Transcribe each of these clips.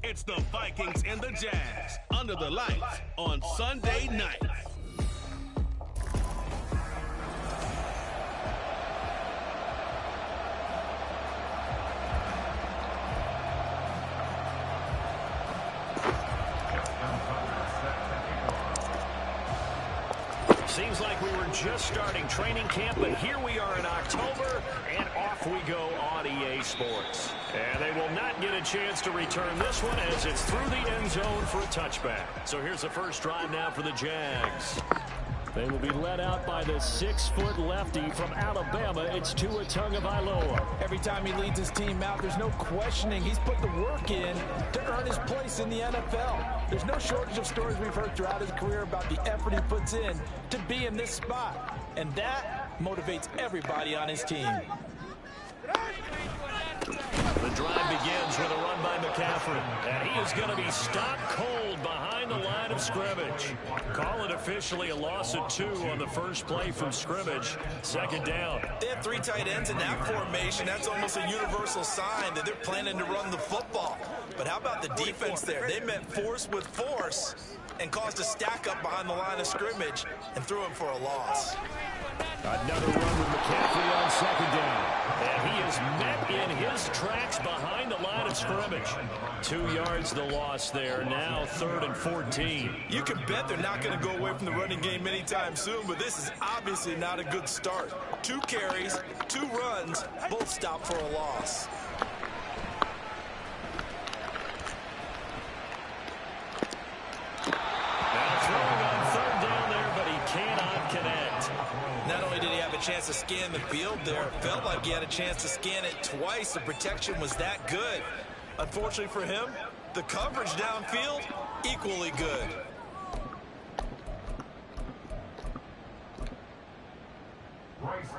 It's the Vikings and the Jags under the lights on Sunday night. Seems like we were just starting training camp, but here we are in October, and off we go on EA Sports. And they will not get a chance to return this one as it's through the end zone for a touchback. So here's the first drive now for the Jags. They will be led out by the 6-foot lefty from Alabama. It's Tua Tagovailoa. Every time he leads his team out, there's no questioning. He's put the work in to earn his place in the NFL. There's no shortage of stories we've heard throughout his career about the effort he puts in to be in this spot. And that motivates everybody on his team. The drive begins with a run by McCaffrey. And he is going to be stopped cold behind the line of scrimmage. Call it officially a loss of 2 on the first play from scrimmage. Second down. They have 3 tight ends in that formation. That's almost a universal sign that they're planning to run the football. But how about the defense there? They met force with force and caused a stack up behind the line of scrimmage and threw him for a loss. Another run with McCaffrey on second down. And he is met in his tracks behind the line of scrimmage. 2 yards the loss there. Now 3rd and 14. You can bet they're not going to go away from the running game anytime soon, but this is obviously not a good start. 2 carries, 2 runs, both stopped for a loss. Now throwing on 3rd down there, but he cannot connect. Not only did he have a chance to scan the field there, it felt like he had a chance to scan it twice. The protection was that good. Unfortunately for him, the coverage downfield, equally good.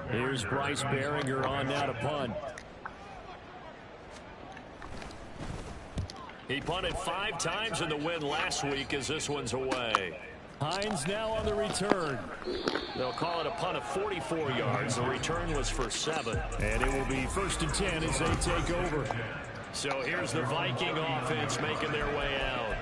Here's Bryce Behringer on now to punt. He punted 5 times in the win last week as this one's away. Hines now on the return. They'll call it a punt of 44 yards. The return was for 7. And it will be 1st and 10 as they take over. So here's the Viking offense making their way out.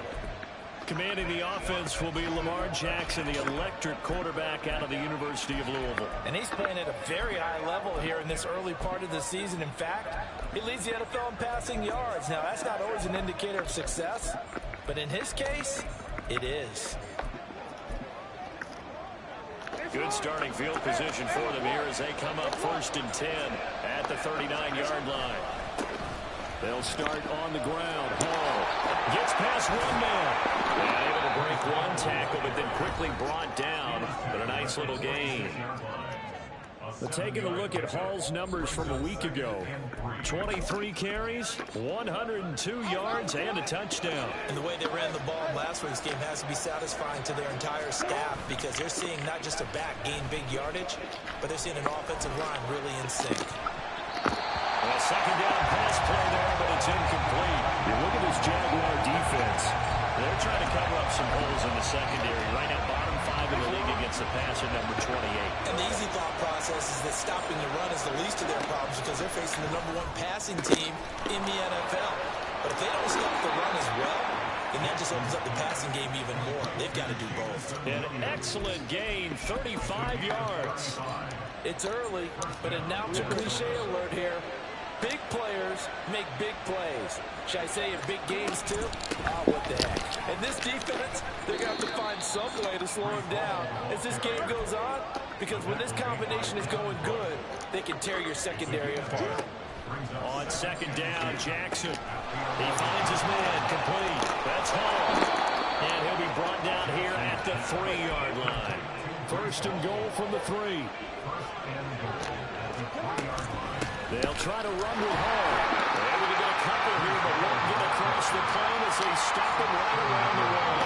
Commanding the offense will be Lamar Jackson, the electric quarterback out of the University of Louisville. And he's playing at a very high level here in this early part of the season. In fact, he leads the NFL in passing yards. Now, that's not always an indicator of success, but in his case, it is. Good starting field position for them here as they come up 1st and 10 at the 39-yard line. They'll start on the ground. Hall gets past one man. Able to break 1 tackle, but then quickly brought down. But a nice little gain. But taking a look at Hall's numbers from a week ago. 23 carries, 102 yards, and a touchdown. And the way they ran the ball in last week's game has to be satisfying to their entire staff because they're seeing not just a back gain big yardage, but they're seeing an offensive line really in sync. Well, second down pass play there, but it's incomplete. You look at this Jaguar defense. They're trying to cover up some holes in the secondary. Right now, bottom 5 in the league against the passer, number 28. And the easy thought process is that stopping the run is the least of their problems because they're facing the number 1 passing team in the NFL. But if they don't stop the run as well, then that just opens up the passing game even more. They've got to do both. An excellent gain, 35 yards. It's early, but announcer cliche alert here. Big players make big plays. Should I say in big games too? Oh, what the heck. And this defense, they're going to have to find some way to slow him down as this game goes on. Because when this combination is going good, they can tear your secondary apart. On second down, Jackson. He finds his man complete. That's Hall. And he'll be brought down here at the 3-yard line. 1st and goal from the 3. They'll try to run with Hall. They're able to get a couple here, but won't get across the plane as they stop him right around the run.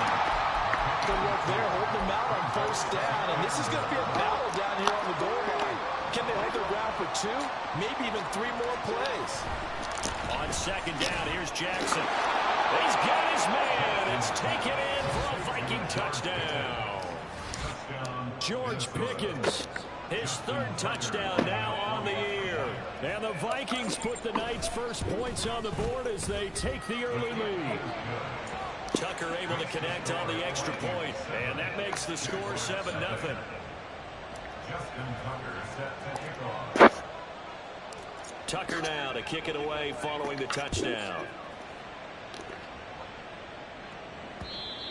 Good work there, holding them out on 1st down, and this is going to be a battle down here on the goal line. Can they hold their ground for 2, maybe even 3 more plays? On second down, here's Jackson. He's got his man. It's taken in for a Viking touchdown. George Pickens, his 3rd touchdown now on the year. And the Vikings put the Knights' first points on the board as they take the early lead. Tucker able to connect on the extra point, and that makes the score 7-0. Tucker now to kick it away following the touchdown.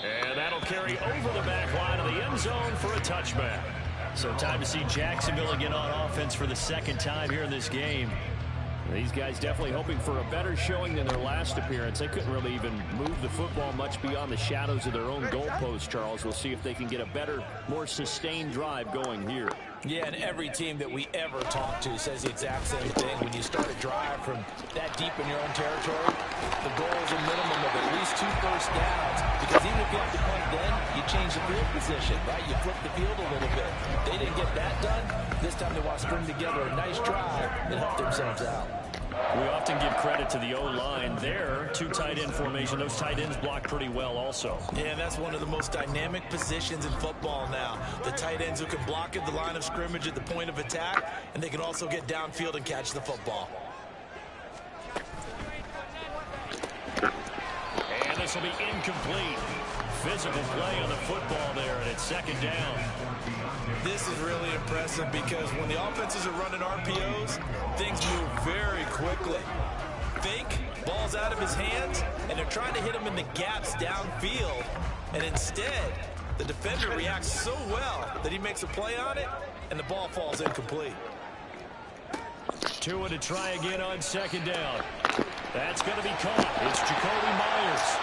And that'll carry over the back line of the end zone for a touchback. So time to see Jacksonville again on offense for the second time here in this game. These guys definitely hoping for a better showing than their last appearance. They couldn't really even move the football much beyond the shadows of their own goalpost, Charles. We'll see if they can get a better, more sustained drive going here. Yeah, and every team that we ever talk to says the exact same thing. When you start a drive from that deep in your own territory, the goal is a minimum of at least 2 first downs. Because even if you have to punt then, you change the field position, right? You flip the field a little bit. They didn't get that done. This time they want to string together a nice drive and help themselves out. We often give credit to the O-line there. 2 tight end formation. Those tight ends block pretty well also. Yeah, and that's one of the most dynamic positions in football now. The tight ends who can block at the line of scrimmage at the point of attack, and they can also get downfield and catch the football. And this will be incomplete. Physical play on the football there, and it's second down. This is really impressive because when the offenses are running RPOs, things move very quickly. Fake, ball's out of his hands, and they're trying to hit him in the gaps downfield. And instead, the defender reacts so well that he makes a play on it, and the ball falls incomplete. Tua to try again on second down. That's going to be caught. It's Jacoby Myers.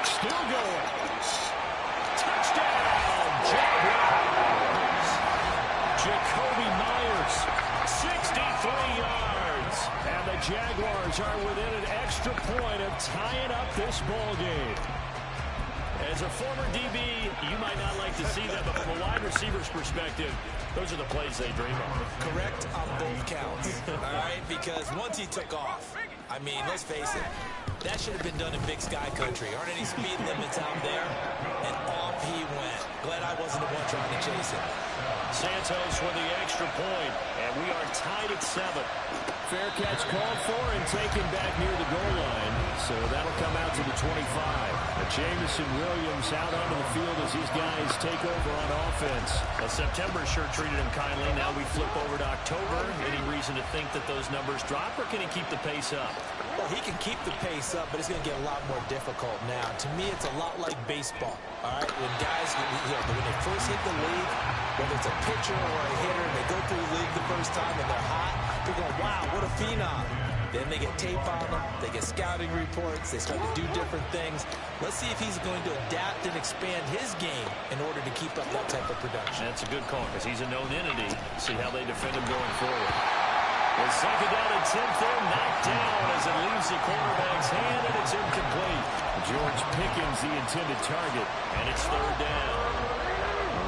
Still going. Touchdown, Jaguars. Jacoby Myers, 63 yards. And the Jaguars are within an extra point of tying up this ball game. As a former DB, you might not like to see that, but from a wide receiver's perspective, those are the plays they dream of. Correct on both counts, all right? Because once he took off, I mean, let's face it, that should have been done in Big Sky country. Aren't any speed limits out there? And off he went. Glad I wasn't the one trying to chase him. Santos with the extra point, and we are tied at 7. Fair catch called for and taken back near the goal line. So that'll come out to the 25. Jamison Williams out onto the field as these guys take over on offense. Well, September sure treated him kindly. Now we flip over to October. Any reason to think that those numbers drop, or can he keep the pace up? Well, he can keep the pace up, but it's going to get a lot more difficult now. To me, it's a lot like baseball, all right? When guys, when they first hit the league, whether it's a pitcher or a hitter, and they go through the league the first time and they're hot, they're going, wow, what a phenom. Then they get tape on them, they get scouting reports, they start to do different things. Let's see if he's going to adapt and expand his game in order to keep up that type of production. That's a good call because he's a known entity. See how they defend him going forward. The second down and 10th there, knocked down as it leaves the quarterback's hand, and it's incomplete. George Pickens, the intended target, and it's third down.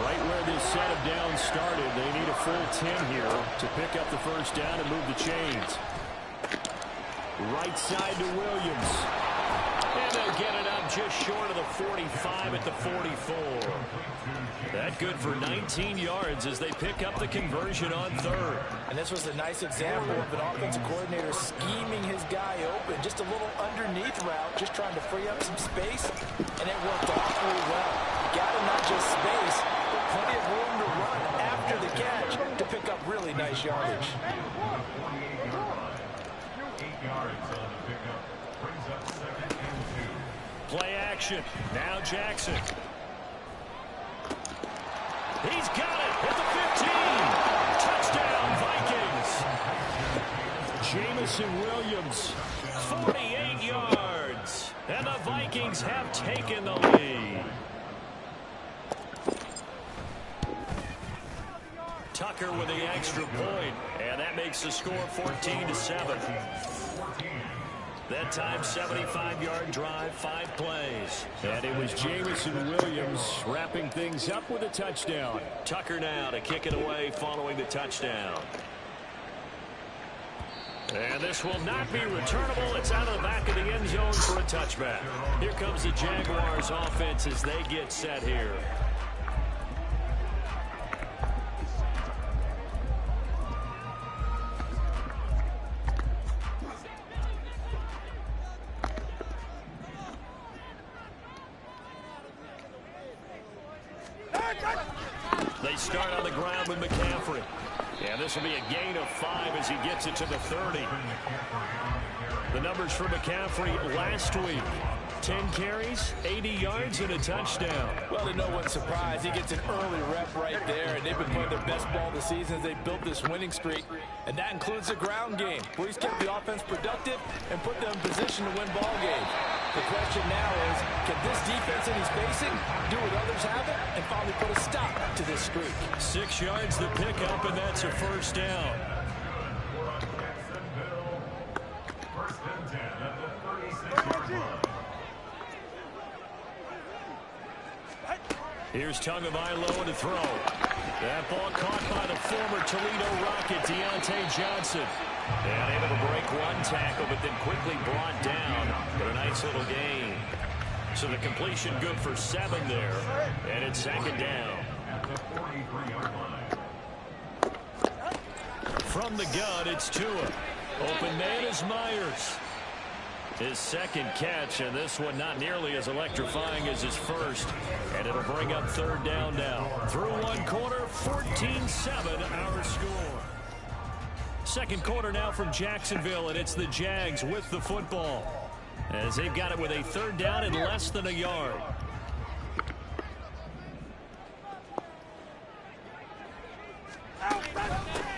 Right where this set of downs started, they need a full 10 here to pick up the first down and move the chains. Right side to Williams. And they'll get it up just short of the 45 at the 44. That good for 19 yards as they pick up the conversion on third. And this was a nice example of an offensive coordinator scheming his guy open. Just a little underneath route, just trying to free up some space. And it worked awfully well. Got him not just space, but plenty of room to run after the catch to pick up really nice yardage. Play action. Now Jackson. He's got it at the 15. Touchdown, Vikings. Jamison Williams, 48 yards. And the Vikings have taken the lead. Tucker with the extra point, and that makes the score 14-7. That time, 75-yard drive, 5 plays. And it was Jamison Williams wrapping things up with a touchdown. Tucker now to kick it away following the touchdown. And this will not be returnable. It's out of the back of the end zone for a touchback. Here comes the Jaguars offense as they get set here. They start on the ground with McCaffrey. And this will be a gain of 5 as he gets it to the 30. The numbers for McCaffrey last week. 10 carries, 80 yards, and a touchdown. Well, to no one's surprise, he gets an early rep right there, and they've been playing their best ball this season as they built this winning streak. And that includes the ground game, where he's kept the offense productive and put them in position to win ball games. The question now is, can this defense that he's facing do what others haven't and finally put a stop to this streak? 6 yards the pickup, and that's a first down. Here's Tagovailoa to throw. That ball caught by the former Toledo Rocket, Deontay Johnson. And able to break one tackle, but then quickly brought down. But a nice little gain. So the completion good for 7 there. And it's second down. From the gun, it's Tua. Open man is Myers. His second catch, and this one not nearly as electrifying as his first. And it'll bring up third down now. Through one quarter, 14-7 our score. Second quarter now from Jacksonville, and it's the Jags with the football, as they've got it with a third down and less than a yard.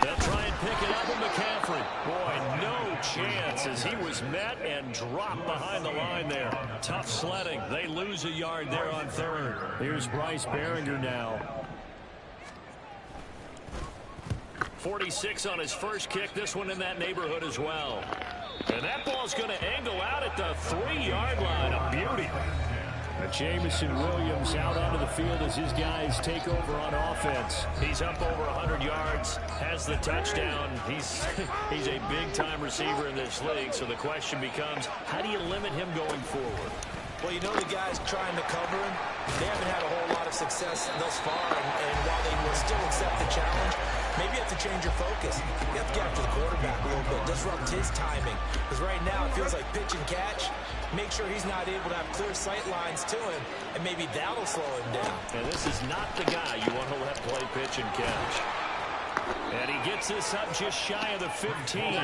They'll try and pick it up with McCaffrey. Boy, no chance as he was met and dropped behind the line there. Tough sledding. They lose a yard there on third. Here's Bryce Behringer now. 46 on his first kick. This one in that neighborhood as well. And that ball's going to angle out at the 3-yard line. A beauty. Jamison Williams out onto the field as his guys take over on offense. He's up over 100 yards, has the touchdown. He's a big-time receiver in this league, so the question becomes, how do you limit him going forward? Well, you know the guys trying to cover him, they haven't had a whole lot of success thus far, and while they will still accept the challenge, maybe you have to change your focus. You have to get after the quarterback a little bit, disrupt his timing, because right now it feels like pitch and catch. Make sure he's not able to have clear sight lines to him, and maybe that'll slow him down. And this is not the guy you want to let play pitch and catch. And he gets this up just shy of the 15.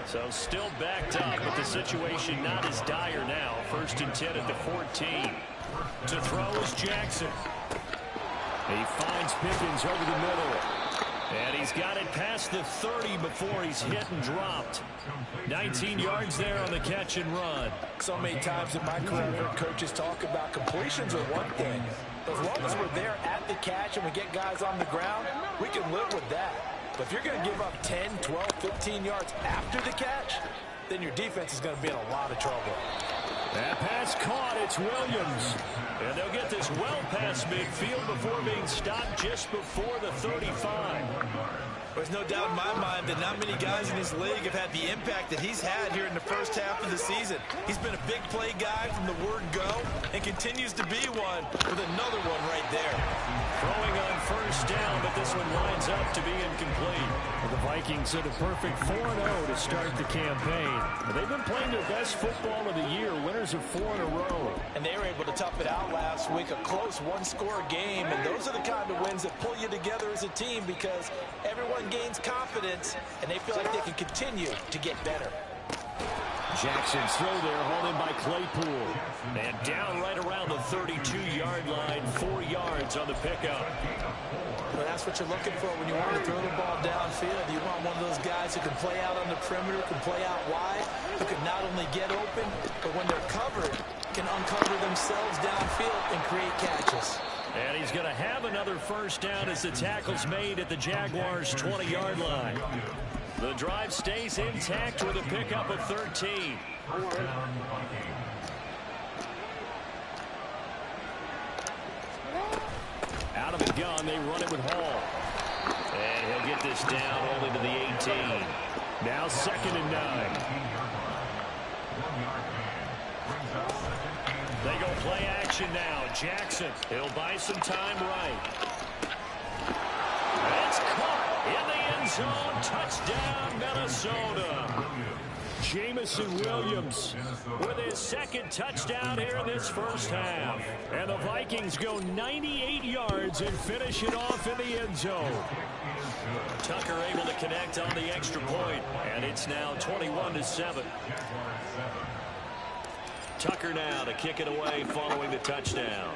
So still backed up, but the situation not as dire now. 1st and 10 at the 14. To throw is Jackson. He finds Pickens over the middle. And he's got it past the 30 before he's hit and dropped. 19 yards there on the catch and run. So many times in my career, I've heard coaches talk about completions are one thing. But as long as we're there at the catch and we get guys on the ground, we can live with that. But if you're going to give up 10, 12, 15 yards after the catch, then your defense is going to be in a lot of trouble. That pass caught. It's Williams. And they'll get this well past midfield before being stopped just before the 35. There's no doubt in my mind that not many guys in this league have had the impact that he's had here in the first half of the season. He's been a big play guy from the word go and continues to be one with another one right there. Throwing on first down, but this one lines up to be incomplete. The Vikings are the perfect 4-0 to start the campaign. They've been playing their best football of the year, winners of 4 in a row. And they were able to tough it out last week, a close one-score game. And those are the kind of wins that pull you together as a team because everyone gains confidence and they feel like they can continue to get better. Jackson's throw there, hauled in by Claypool. And down right around the 32-yard line, 4 yards on the pickup. Well, that's what you're looking for when you want to throw the ball downfield. You want one of those guys who can play out on the perimeter, can play out wide, who can not only get open, but when they're covered, can uncover themselves downfield and create catches. And he's going to have another first down as the tackle's made at the Jaguars' 20-yard line. The drive stays intact with a pickup of 13. Out of the gun, they run it with Hall. And he'll get this down only to the 18. Now 2nd and 9. They go play action now. Jackson, he'll buy some time right. It's caught in the end zone. Touchdown, Minnesota. Jamison Williams with his second touchdown here in this first half. And the Vikings go 98 yards and finish it off in the end zone. Tucker able to connect on the extra point, and it's now 21-7. Tucker now to kick it away following the touchdown.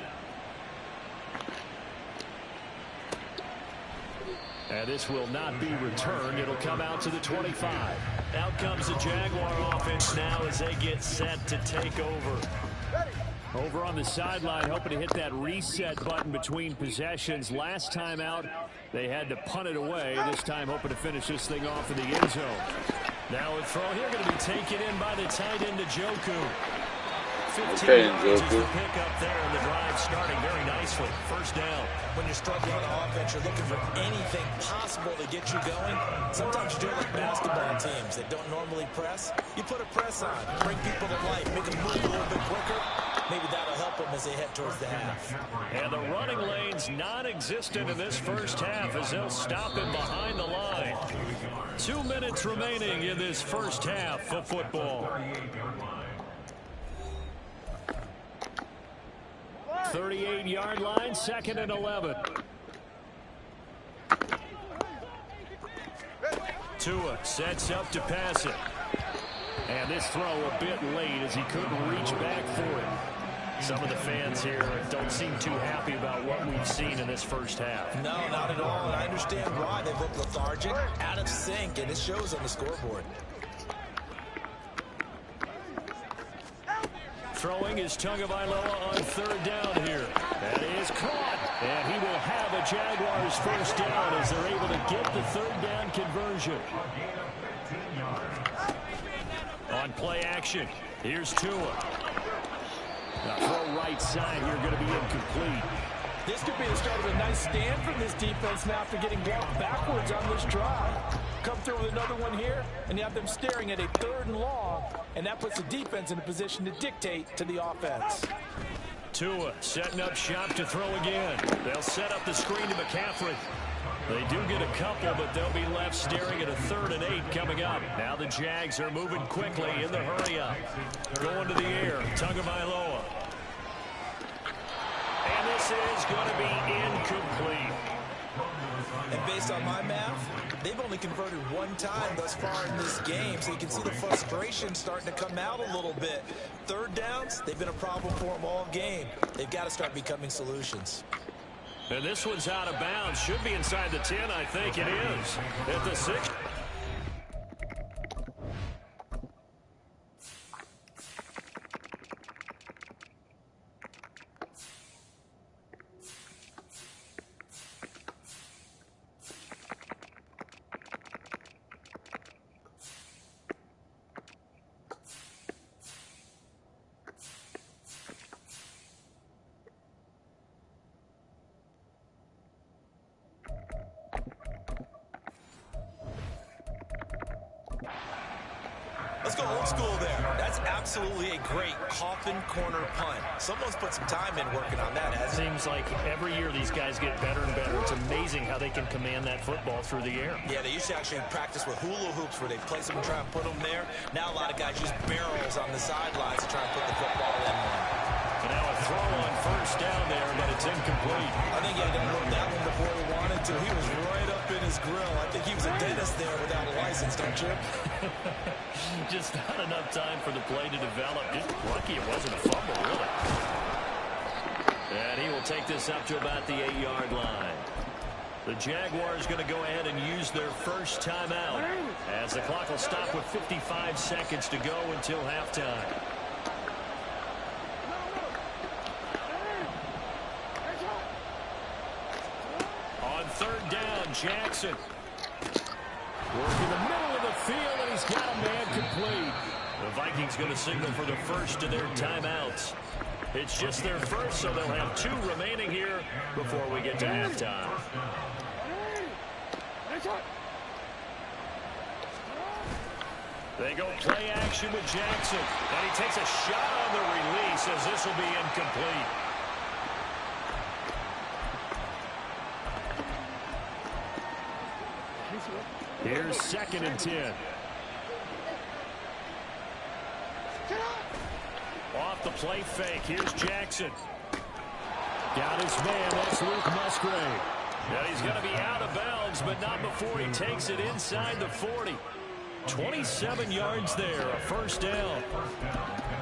And this will not be returned. It'll come out to the 25. Out comes the Jaguar offense now as they get set to take over. Over on the sideline, hoping to hit that reset button between possessions. Last time out, they had to punt it away. This time, hoping to finish this thing off in the end zone. Now a throw here going to be taken in by the tight end, Njoku. 15 yards is the pickup there, and the drive starting very nicely. First down. When you're struggling on offense, you're looking for anything possible to get you going. Sometimes you do it like basketball teams that don't normally press. You put a press on, bring people to life, make them move a little bit quicker. Maybe that'll help them as they head towards the half. And the running lane's non-existent in this first half as they'll stop him behind the line. 2 minutes remaining in this first half of football. 38-yard line, 2nd and 11. Tua sets up to pass it. And this throw a bit late as he couldn't reach back for it. Some of the fans here don't seem too happy about what we've seen in this first half. No, not at all, and I understand why. They look lethargic, out of sync, and it shows on the scoreboard. Throwing is Tagovailoa on 3rd down here. That is caught. And he will have a Jaguars first down as they're able to get the 3rd down conversion. On play action, here's Tua. The throw right side here going to be incomplete. This could be the start of a nice stand from this defense now after getting walked backwards on this drive. Come through with another one here, and you have them staring at a 3rd and long, and that puts the defense in a position to dictate to the offense. Tua setting up shop to throw again. They'll set up the screen to McCaffrey. They do get a couple, but they'll be left staring at a 3rd and 8 coming up. Now the Jags are moving quickly in the hurry-up. Going to the air, Tagovailoa. And this is going to be incomplete. And based on my math, they've only converted 1 time thus far in this game, so you can see the frustration starting to come out a little bit. 3rd downs, they've been a problem for them all game. They've got to start becoming solutions. And this one's out of bounds. Should be inside the 10, I think it is. At the 6. Let's go old school there. That's absolutely a great coffin corner punt. Someone's put some time in working on that, hasn't it? Seems like every year these guys get better and better. It's amazing how they can command that football through the air. Yeah, they used to actually practice with hula hoops where they place them and try and put them there. Now a lot of guys use barrels on the sidelines to try and put the football in one. And now a throw on 1st down there, but it's incomplete. I think he had done that one before he wanted to. He was right up in his grill. I think he was a dentist there without a license, don't you? Just not enough time for the play to develop. Just lucky it wasn't a fumble, really. And he will take this up to about the 8-yard line. The Jaguars going to go ahead and use their first timeout as the clock will stop with 55 seconds to go until halftime. On 3rd down, Jackson. Working the middle of the field, and he's got a man complete. The Vikings going to signal for the first of their timeouts. It's just their first, so they'll have 2 remaining here before we get to halftime. They go play action with Jackson, and he takes a shot on the release as this will be incomplete. Here's 2nd and 10. Off the play fake, here's Jackson. Got his man, that's Luke Musgrave. And he's going to be out of bounds, but not before he takes it inside the 40. 27 yards there, a first down.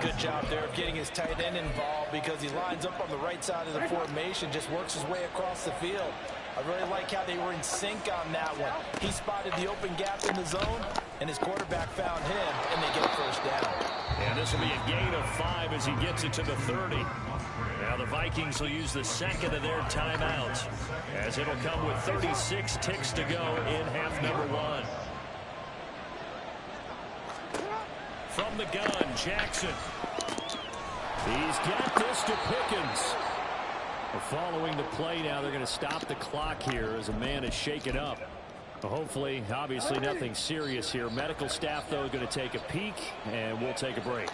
Good job there of getting his tight end involved because he lines up on the right side of the formation, just works his way across the field. I really like how they were in sync on that one. He spotted the open gap in the zone, and his quarterback found him, and they get a first down. And this will be a gain of 5 as he gets it to the 30. Now the Vikings will use the second of their timeouts, as it'll come with 36 ticks to go in half number 1. From the gun, Jackson. He's got this to Pickens. Following the play now, they're going to stop the clock here as a man is shaken up. Hopefully, obviously nothing serious here. Medical staff, though, going to take a peek, and we'll take a break.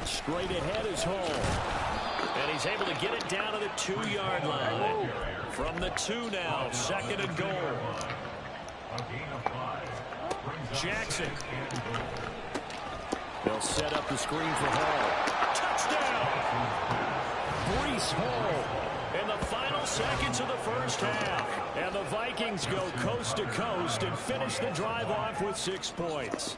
Straight ahead is Hall. And he's able to get it down to the 2-yard line. From the 2 now, second and goal. Jackson. They'll set up the screen for Hall. Touchdown! Breece Hall in the final seconds of the first half. And the Vikings go coast to coast and finish the drive off with 6 points.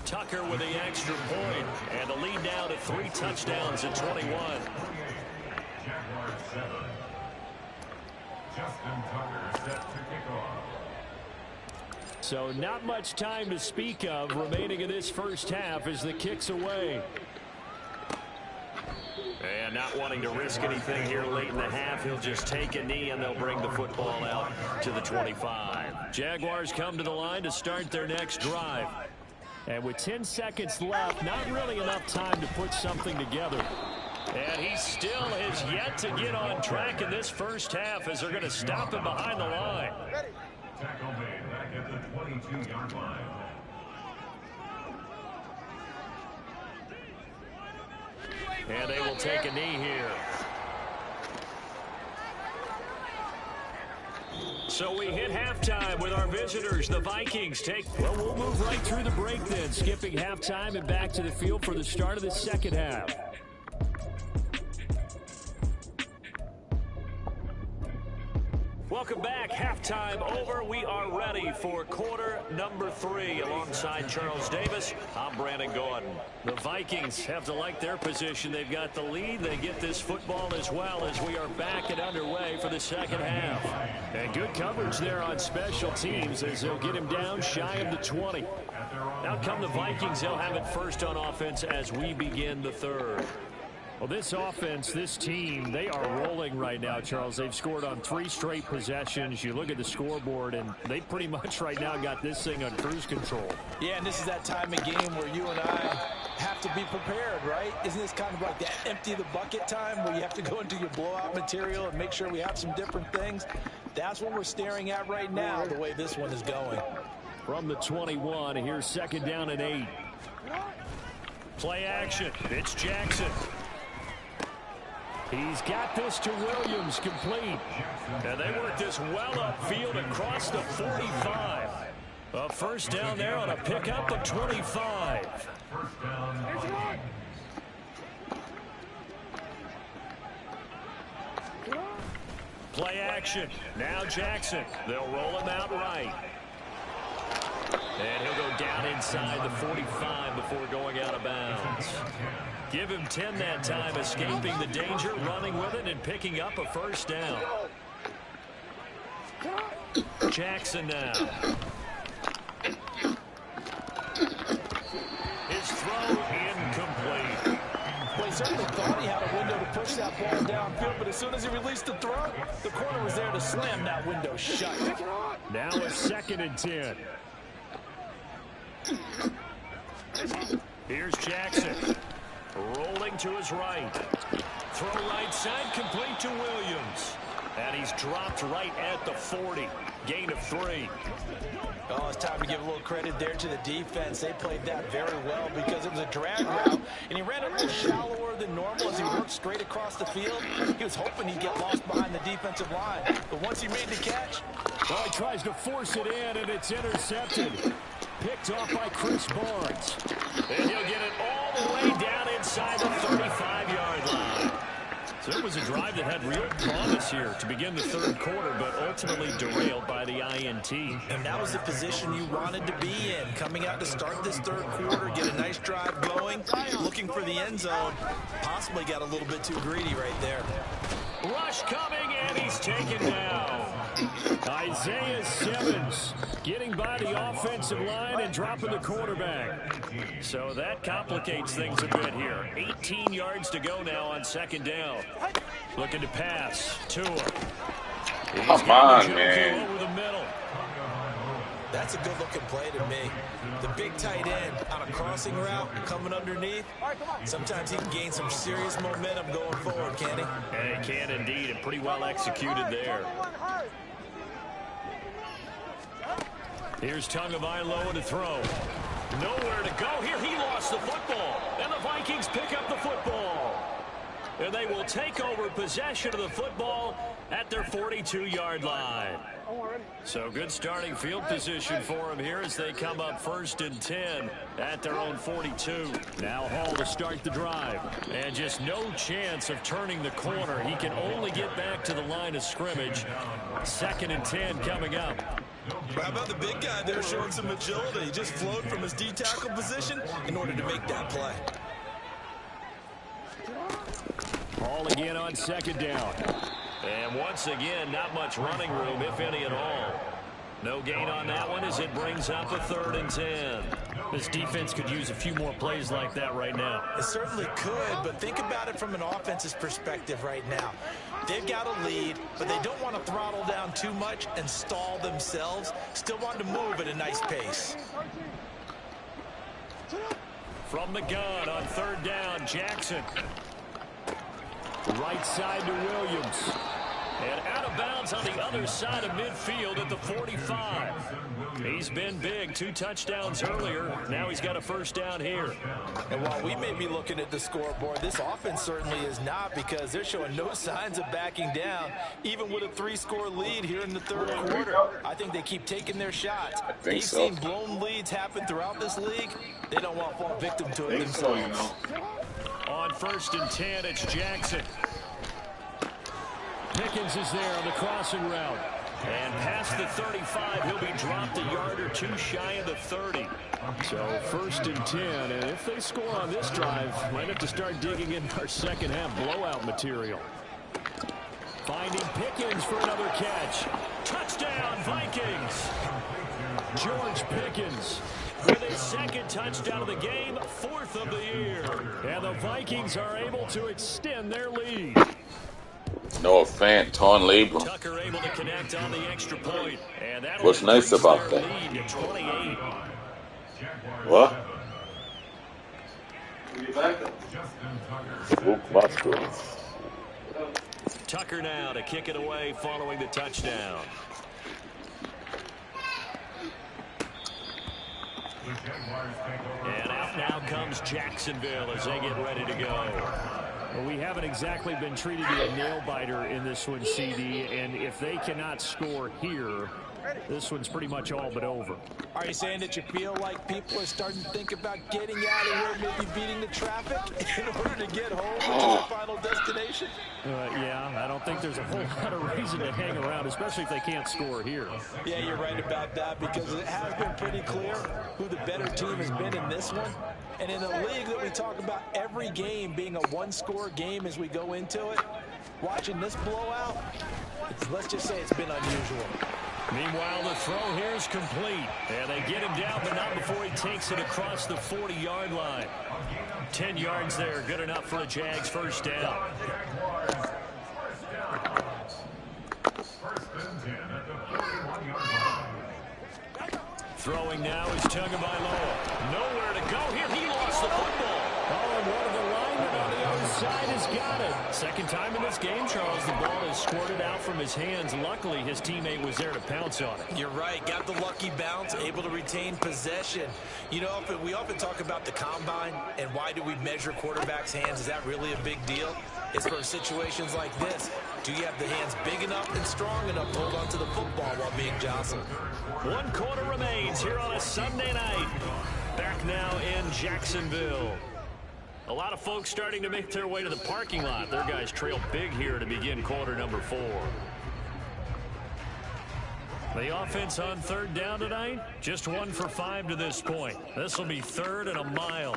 Tucker with the extra point. And the lead now to 3 touchdowns at 21. Jaguars 7. Justin Tucker set to kick off. So not much time to speak of remaining in this first half as the kick's away. And not wanting to risk anything here late in the half, he'll just take a knee and they'll bring the football out to the 25. Jaguars come to the line to start their next drive. And with 10 seconds left, not really enough time to put something together. And he still has yet to get on track in this first half as they're going to stop him behind the line. Tackle made back at the 22-yard line. And they will take a knee here. So we hit halftime with our visitors. The Vikings take... Well, we'll move right through the break then, skipping halftime and back to the field for the start of the second half. Welcome back. Halftime over. We are ready for quarter number 3. Alongside Charles Davis, I'm Brandon Gordon. The Vikings have to like their position. They've got the lead. They get this football as well as we are back and underway for the second half. And good coverage there on special teams as they'll get him down shy of the 20. Out come the Vikings. They'll have it first on offense as we begin the third. Well, this offense, this team, they are rolling right now, Charles. They've scored on 3 straight possessions. You look at the scoreboard, and they pretty much right now got this thing on cruise control. Yeah, and this is that time of game where you and I have to be prepared, right? Isn't this kind of like that empty the bucket time where you have to go into your blowout material and make sure we have some different things? That's what we're staring at right now, the way this one is going. From the 21, here's second down and 8. Play action. It's Jackson. He's got this to Williams, complete. And they work this well upfield across the 45. A first down there on a pickup of 25. Play action. Now Jackson. They'll roll him out right. And he'll go down inside the 45 before going out of bounds. Give him 10 that time, escaping the danger, running with it, and picking up a first down. Jackson now. His throw incomplete. Well, he certainly thought he had a window to push that ball downfield, but as soon as he released the throw, the corner was there to slam that window shut. Now a second and 10. Here's Jackson. Rolling to his right. Throw right side, complete to Williams. And he's dropped right at the 40. Gain of 3. Oh, it's time to give a little credit there to the defense. They played that very well because it was a drag route, and he ran a little shallower than normal as he worked straight across the field. He was hoping he'd get lost behind the defensive line, but once he made the catch, well, he tries to force it in, and it's intercepted. Picked off by Chris Barnes. And he'll get it all the way down inside the 35-yard line. So it was a drive that had real promise here to begin the third quarter, but ultimately derailed by the INT. And that was the position you wanted to be in. Coming out to start this third quarter, get a nice drive going, looking for the end zone. Possibly got a little bit too greedy right there. Rush coming, and he's taken down. Isaiah Simmons getting by the offensive line and dropping the quarterback. So that complicates things a bit here. 18 yards to go now on second down. Looking to pass. Tua. Come on, man. Over the middle. That's a good-looking play to me. The big tight end on a crossing route coming underneath. Sometimes he can gain some serious momentum going forward, can't he? Yeah, he can indeed, and pretty well executed there. Here's Tagovailoa to throw. Nowhere to go here. He lost the football, and the Vikings pick up the football. And they will take over possession of the football at their 42-yard line. So good starting field position for them here as they come up 1st and 10 at their own 42. Now Hall to start the drive. And just no chance of turning the corner. He can only get back to the line of scrimmage. 2nd and 10 coming up. How about the big guy there showing some agility? He just flowed from his D-tackle position in order to make that play. Hall again on 2nd down. And once again, not much running room, if any at all. No gain on that one as it brings up a 3rd and 10. This defense could use a few more plays like that right now. It certainly could, but think about it from an offense's perspective right now. They've got a lead, but they don't want to throttle down too much and stall themselves. Still want to move at a nice pace. From the gun on 3rd down, Jackson. Right side to Williams. And out of bounds on the other side of midfield at the 45. He's been big. 2 touchdowns earlier. Now he's got a 1st down here. And while we may be looking at the scoreboard, this offense certainly is not, because they're showing no signs of backing down, even with a 3-score lead here in the third quarter. I think they keep taking their shots. They've seen blown leads happen throughout this league. They don't want to fall victim to it themselves. On 1st and 10, it's Jackson. Pickens is there on the crossing route. And past the 35, he'll be dropped a yard or 2 shy of the 30. So 1st and 10, and if they score on this drive, might have to start digging in our second half blowout material. Finding Pickens for another catch. Touchdown, Vikings! George Pickens with his 2nd touchdown of the game, 4th of the year. And the Vikings are able to extend their lead. No offense, Ton Lieber. Tucker able to connect on the extra point. And that What's nice about that? Lead to 28. What? Bookbusters. Tucker now to kick it away following the touchdown. And out now comes Jacksonville as they get ready to go. Well, we haven't exactly been treated to a nail-biter in this one, CD, and if they cannot score here, this one's pretty much all but over. Are you saying that you feel like people are starting to think about getting out of here, maybe beating the traffic in order to get home to their final destination? Yeah, I don't think there's a whole lot of reason to hang around, especially if they can't score here. Yeah, you're right about that, because it has been pretty clear who the better team has been in this one. And in a league that we talk about every game being a 1-score game as we go into it, watching this blowout, let's just say it's been unusual. Meanwhile, the throw here is complete. And they get him down, but not before he takes it across the 40-yard line. 10 yards there, good enough for a Jags 1st down. Throwing now is Tagovailoa. Nowhere to go here. He lost the football. Oh, and one of the linemen on the other side has got it. Second time in this game, Charles, the ball is squirted out from his hands. Luckily, his teammate was there to pounce on it. You're right. Got the lucky bounce, able to retain possession. You know, we often talk about the combine and why do we measure quarterbacks' hands. Is that really a big deal? It's for situations like this. Do you have the hands big enough and strong enough to hold on to the football while being jostled? 1 quarter remains here on a Sunday night. Back now in Jacksonville. A lot of folks starting to make their way to the parking lot. Their guys trail big here to begin quarter number 4. The offense on third down tonight, just 1 for 5 to this point. This will be 3rd and a mile.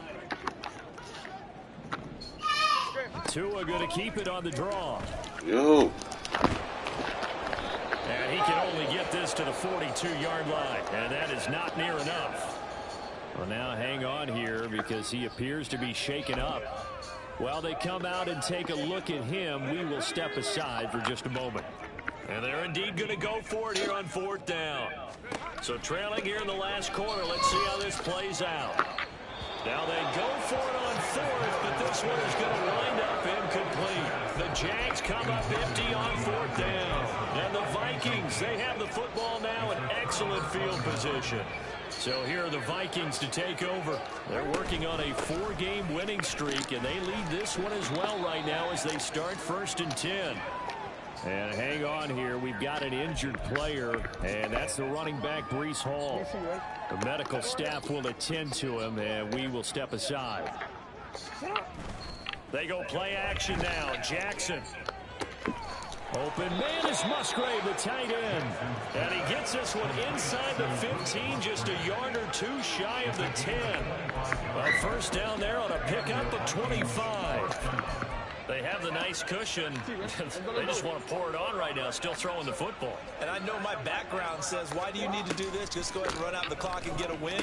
Tua going to keep it on the draw. Yo. And he can only get this to the 42-yard line, and that is not near enough. Well, now hang on here because he appears to be shaken up. While they come out and take a look at him, we will step aside for just a moment. And they're indeed going to go for it here on 4th down. So trailing here in the last quarter, let's see how this plays out. Now they go for it on 4th, but this one is going to wind up incomplete. The Jags come up empty on 4th down. And the Vikings, they have the football now in excellent field position. So here are the Vikings to take over. They're working on a 4-game winning streak, and they lead this one as well right now as they start 1st and 10. And hang on here. We've got an injured player, and that's the running back, Breece Hall. The medical staff will attend to him, and we will step aside. They go play action now. Jackson. Open man is Musgrave, the tight end. And he gets this one inside the 15, just a yard or 2 shy of the 10. A first down there on a pickup of 25. They have the nice cushion. They just want to pour it on right now, still throwing the football. And I know my background says, why do you need to do this? Just go ahead and run out the clock and get a win.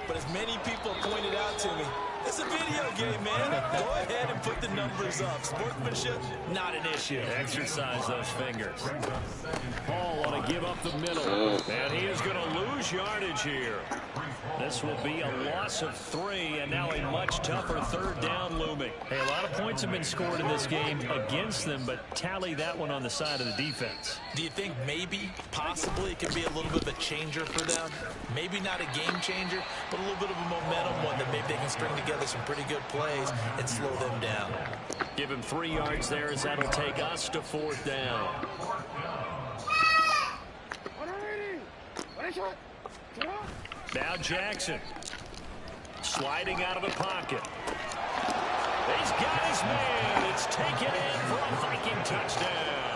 But as many people pointed out to me, it's a video game, man. Go ahead and put the numbers up. Sportsmanship, not an issue. Exercise those fingers. Hall want to give up the middle. And he is going to lose yardage here. This will be a loss of 3, and now a much tougher 3rd down looming. Hey, a lot of points have been scored in this game against them, but tally that one on the side of the defense. Do you think maybe, possibly, it could be a little bit of a changer for them? Maybe not a game changer, but a little bit of a momentum one that maybe they can string together some pretty good plays and slow them down. Give him 3 yards there as that'll take us to 4th down. Now Jackson sliding out of the pocket. He's got his man. It's taken in for a Viking touchdown.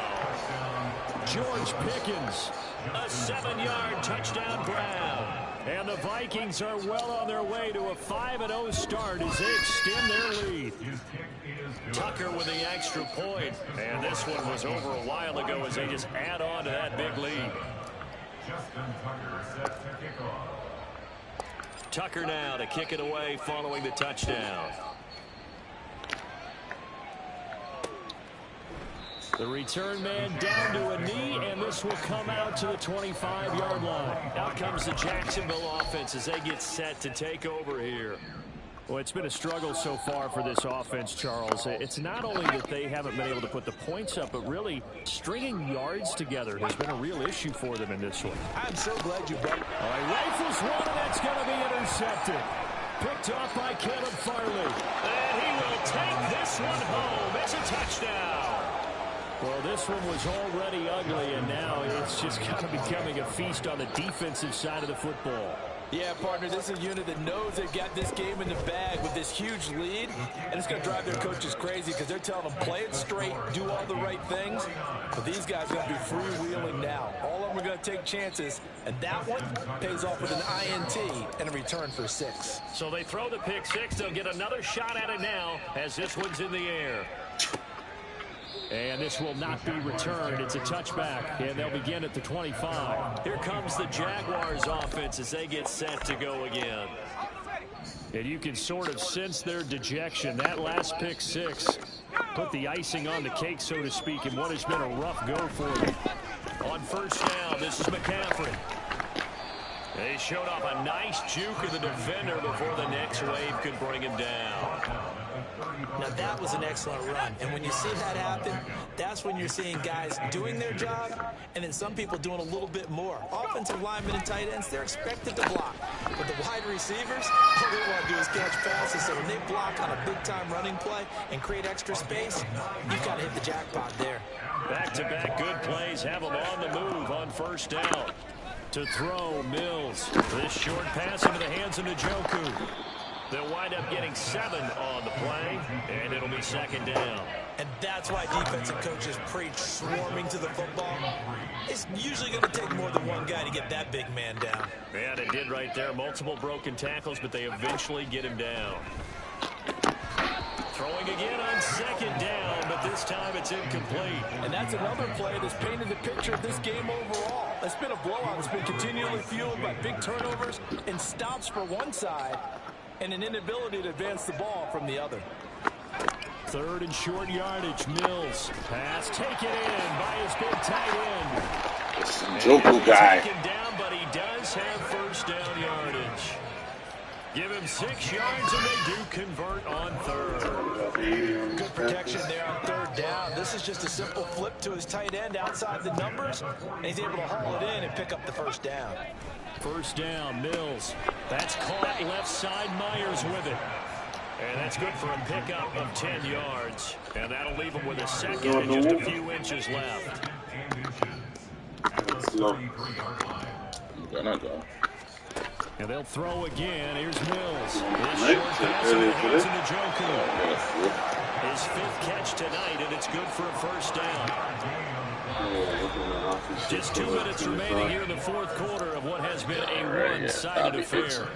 George Pickens, a 7-yard touchdown grab. And the Vikings are well on their way to a 5-0 start as they extend their lead. Tucker with the extra point. And this one was over a while ago as they just add on to that big lead. Tucker now to kick it away following the touchdown. The return man down to a knee, and this will come out to the 25-yard line. Out comes the Jacksonville offense as they get set to take over here. Well, it's been a struggle so far for this offense, Charles. It's not only that they haven't been able to put the points up, but really stringing yards together has been a real issue for them in this one. I'm so glad you brought it. All right, rifles one, and that's going to be intercepted. Picked off by Caleb Farley. And he will take this one home. It's a touchdown. Well, this one was already ugly, and now it's just kind of becoming a feast on the defensive side of the football. Yeah, partner, this is a unit that knows they've got this game in the bag with this huge lead, and it's going to drive their coaches crazy because they're telling them play it straight, do all the right things. But these guys are going to be freewheeling now. All of them are going to take chances, and that one pays off with an INT and a return for 6. So they throw the pick 6. They'll get another shot at it now as this one's in the air. And this will not be returned. It's a touchback, and they'll begin at the 25. Here comes the Jaguars offense as they get set to go again. And you can sort of sense their dejection. That last pick 6 put the icing on the cake, so to speak, in what has been a rough go for them. On first down, this is McCaffrey. They showed off a nice juke of the defender before the next wave could bring him down. Now, that was an excellent run. And when you see that happen, that's when you're seeing guys doing their job and then some people doing a little bit more. Offensive linemen and tight ends, they're expected to block. But the wide receivers, all they want to do is catch passes. So when they block on a big-time running play and create extra space, you've got to hit the jackpot there. Back-to-back good plays have them on the move on first down. To throw, Mills. This short pass into the hands of Njoku. They'll wind up getting 7 on the play, and it'll be second down. And that's why defensive coaches preach swarming to the football. It's usually going to take more than one guy to get that big man down. Yeah, they did right there. Multiple broken tackles, but they eventually get him down. Throwing again on second down, but this time it's incomplete. And that's another play that's painted the picture of this game overall. It's been a blowout. It's been continually fueled by big turnovers and stops for one side and an inability to advance the ball from the other. Third and short yardage. Mills. Pass taken in by his big tight end. It's Njoku guy. Taken down, but he does have first down yardage. Give him 6 yards, and they do convert on third. Good protection there on third down. This is just a simple flip to his tight end outside the numbers, and he's able to haul it in and pick up the first down. First down, Mills. That's caught left side. Myers with it. And that's good for a pickup of 10 yards. And that'll leave him with a second and just a few inches left. Gonna go. And they'll throw again. Here's Mills. This short pass in the hands of Njoku. His 5th catch tonight, and it's good for a first down. Just 2 minutes remaining here in the 4th quarter of what has been a one-sided affair.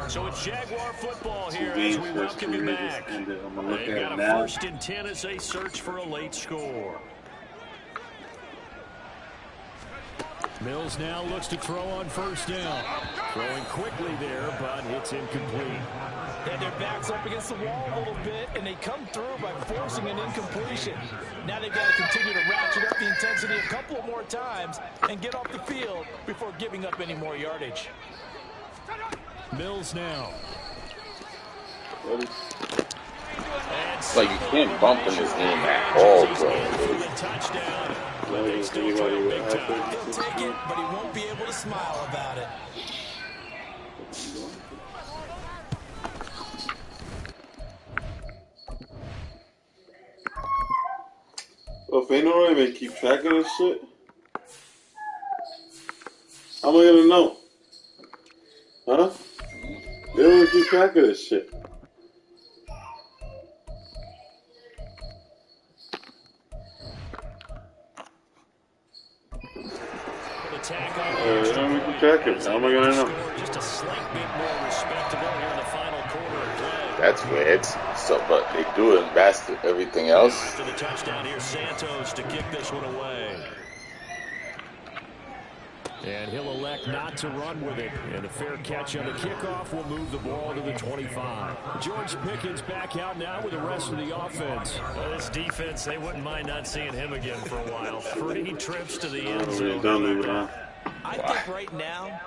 So it's Jaguar football here as we welcome you back. They've got a 1st and 10 as they search for a late score. Mills now looks to throw on first down. Throwing quickly there, but it's incomplete. And their backs up against the wall a little bit, and they come through by forcing an incompletion. Now they've got to continue to ratchet up the intensity a couple of more times and get off the field before giving up any more yardage. Mills now. Like, you can't bump in this game at all, bro. Touchdown. But they still trail big time. He'll take it, but he won't be able to smile about it. Oh, if ain't no way they keep track of this shit, how am I gonna know? Huh? They don't keep track of this shit. They don't keep track of it. How am I gonna know? Just a slight bit more respectable here in the final quarter of play. That's weird. So, but they do it in basket. Everything else. After the touchdown here, Santos to kick this one away. And he'll elect not to run with it. And a fair catch on the kickoff will move the ball to the 25. George Pickens back out now with the rest of the offense. Well, this defense, they wouldn't mind not seeing him again for a while. 3 trips to the end zone. I think right now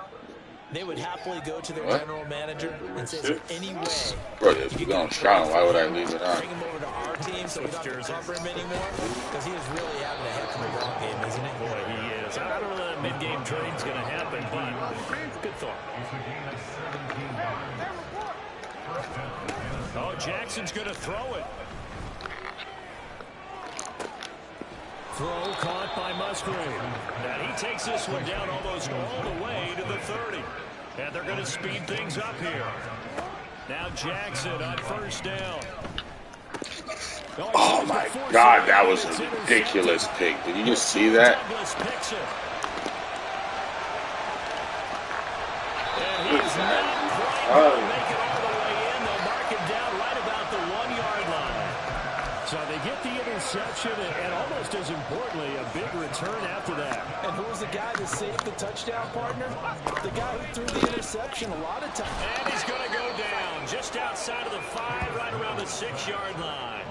they would happily go to their general manager and say, is there any way Bro, if you're going to try him, why would I leave it on? bring him over to our team so we don't have to cover him anymore? Because he is really having a heck of a ball game, isn't he? Boy, he is. I don't know that mid-game trade's going to happen, but good thought. Oh, Jackson's going to throw it. Throw caught by Musgrave. And he takes this one down almost all the way to the 30. And they're going to speed things up here. Now Jackson on first down. Oh my God, that was a ridiculous pick. Did you just see that? Douglas picks it. And he is not quite going to make it all the way in. They'll mark him down right about the 1-yard line. So they get the interception, and almost as importantly, a big return after that. And who was the guy that saved the touchdown, partner? The guy who threw the interception. interception a lot of times. And he's going to go down just outside of the 5, right around the 6-yard line.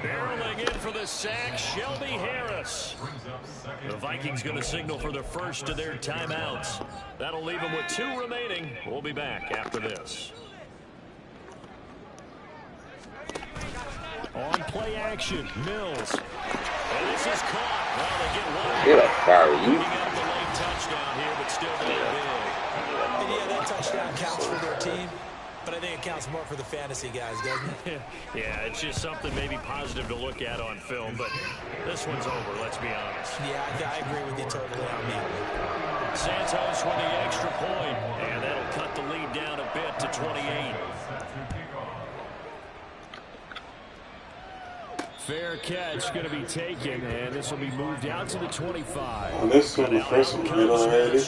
Barreling in for the sack, Shelby Harris. The Vikings going to signal for the first of their timeouts. That'll leave them with 2 remaining. We'll be back after this. On play action, Mills. And this is caught. Well, they get one. Get a fire, you. He got the late touchdown here, but still very big. And yeah, that touchdown counts for their team, but I think it counts more for the fantasy guys, doesn't it? Yeah, it's just something maybe positive to look at on film, but this one's over, let's be honest. Yeah, I agree with you totally on that. Santos with the extra point, and that'll cut the lead down a bit to 28. Fair catch going to be taken, and this will be moved out to the 25. And this one, the first one, you know, already.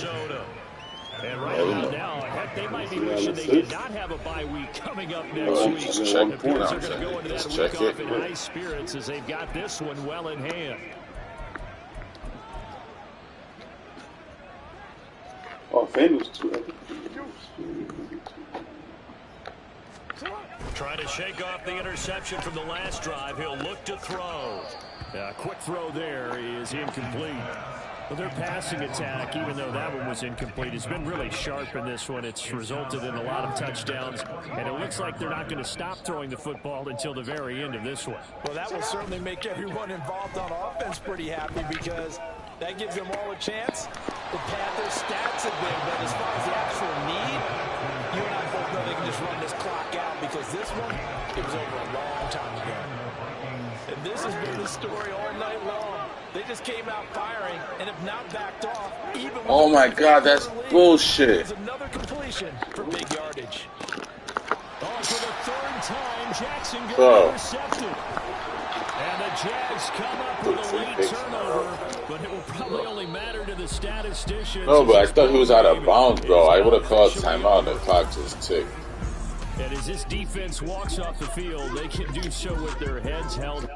And right about now, heck, they might be wishing they did not have a bye week coming up next week. Just check The Bears are it. going to go into that Just week check off it. in high spirits as they've got this one well in hand. Oh, Fanduel's too. Trying to shake off the interception from the last drive. He'll look to throw. Quick throw there is incomplete. Well, their passing attack, even though that one was incomplete, has been really sharp in this one. It's resulted in a lot of touchdowns, and it looks like they're not going to stop throwing the football until the very end of this one. Well, that will certainly make everyone involved on offense pretty happy because that gives them all a chance to pad their stats a bit. But as far as the actual need, you and I both know they can just run this clock out because this one, it was over a long time ago. And this has been the story all night long. They just came out firing and have not backed off. Even Oh my God, that's bullshit. There's another completion for big yardage. On for the 3rd time, Jackson got intercepted. And the Jags come up with a late turnover, but it will probably only matter to the statisticians. No, but I thought he was out of bounds, bro. I would have called timeout and the clock just ticked. And as this defense walks off the field, they can do so with their heads held